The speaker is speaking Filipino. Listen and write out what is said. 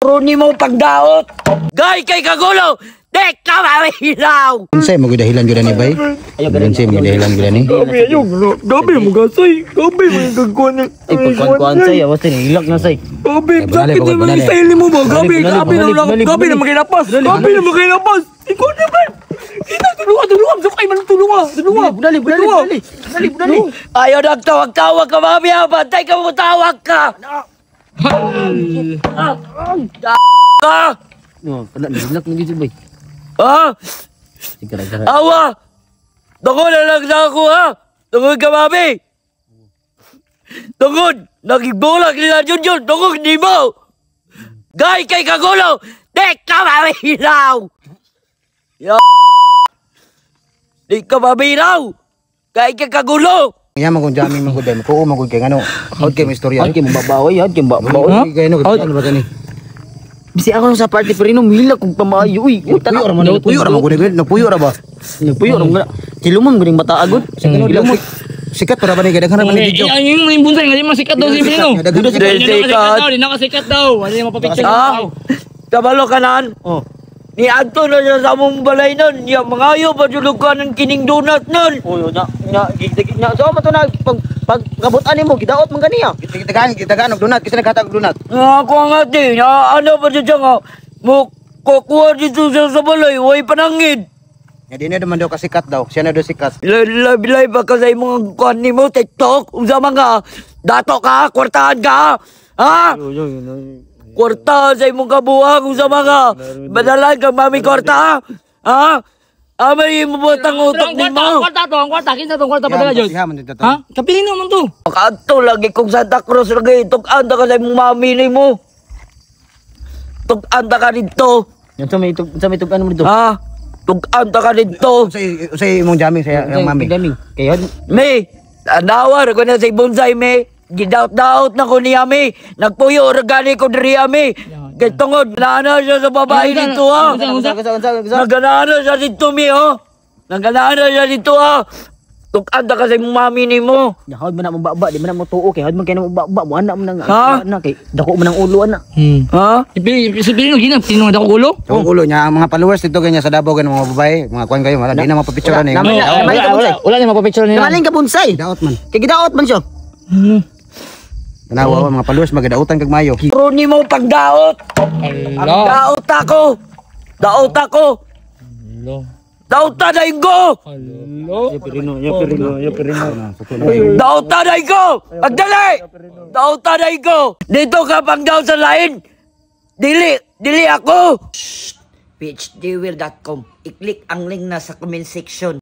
Runi mo pagdaot. Gay kay kagulo. Dek ka mahilaw. Unsay mo dahilan gyud ni bay? Unsay mo dahilan gyud ni? Gabi mo gasay. Gabi mo gagkuan. Ay pagkuan say, awas ni hilak na say. Gabi, sakit naman yung style mo ba? Gabi na magkinapas. Gabi na magkinapas. Ikaw naman. Kita, tulungan. Sakay man tulungan. Budali. Ayaw nagtawag-tawag ka, mami. Bantay ka mo tawag ka. Ka. No, kana hilak na gyud bay. Ha? Sigara. Awa. Tungod na lang sa ako, ha? Tungod ka, mami. Tungod. Nagigbulag nila Junjun. Tungod di mo. Gay kay kagulo. Dek ka mabilaw. Di ka mabilaw. Gay kay kagulo. Nya man kun jamming man kun day. Ko man kun kay ngano. Hawd kay istorya. Hawd kay mababaw, Kay no ano ba tani? Bisi ako sa party pero hilak kung pamayo. Uy, Puyo ra man kun napuyo ra ba? nagpuyo nang tilumon guning mata agud. Sikat para ba ni kadaghan man video. Ay, yung bunsay nga di masikat daw si Pino. Di nakasikat daw. Wala yung mapapicture daw. Kabalo ka naan. Oh. Ni adto na siya sa among balay nun. Ya mangayo pa julog ka ng kining donut nun. Oh, na so mo to na pag kabutan nimo gidaot man ganiya. Kita og donut kasi naghatag donut. Ako nga di. Ano pa siya nga. Mo kukuha dito sa balay. Way panangid. Nga di na naman daw kasikat daw. Siya na daw sikat. Bilay ba ka sa imong kuhan ni mo, TikTok? Usa mga dato ka, kwartahan ka, ha? Kwartahan sa imong kabuhang, usa mga badalan kang mami kwarta, ha? Amay mo ba tang utok ni mo? Ang kwarta, kinsa tong kwarta pa dala Diyos? Ha? Kapilin naman to. Makato lagi kong Santa Cruz lagi, tuk-anda ka sa imong mami ni mo. Tuk-anda ka dito, Yan sa may ano mo dito. ha? Tuk-anda ka dito. Say imong jamming sa ang mami. Kaya May, anawar ko na sa bonsai, may. Gidaut-daut na ko niya, may. Nagpuyo, regani ko diriya, may. Kaya tungod, nana siya sa babae dito, ha. Naganana siya dito, may, ha. Naganana siya dito, ha. Tukanda ka sa mami ni mo. hawd man na mo baba, di man na mo tuo kay hawd man kay na mo baba, mo ana man nang Ha? ana kay dako man ang ulo ana. Ha? Si Pino, ginap, tinong ako ulo. Ang ulo niya, ang mga followers dito ganyan sa Davao ganyan mga babae, mga kuan kayo, di na mapapicture ni. Wala na mapapicture nila. Namaling ka bunsay. Daot man. Kay gidaot man siya. Tanawa mga followers magadautan kag mayo. Runi mo pagdaot. Ang daot ako. Daot ako. Daot taday ko. Daot taday ko. Pagdali. Daot taday ko. Dito ka pang daw sa lain. Dili ako. PhDwill.com. I-click ang link na sa comment section.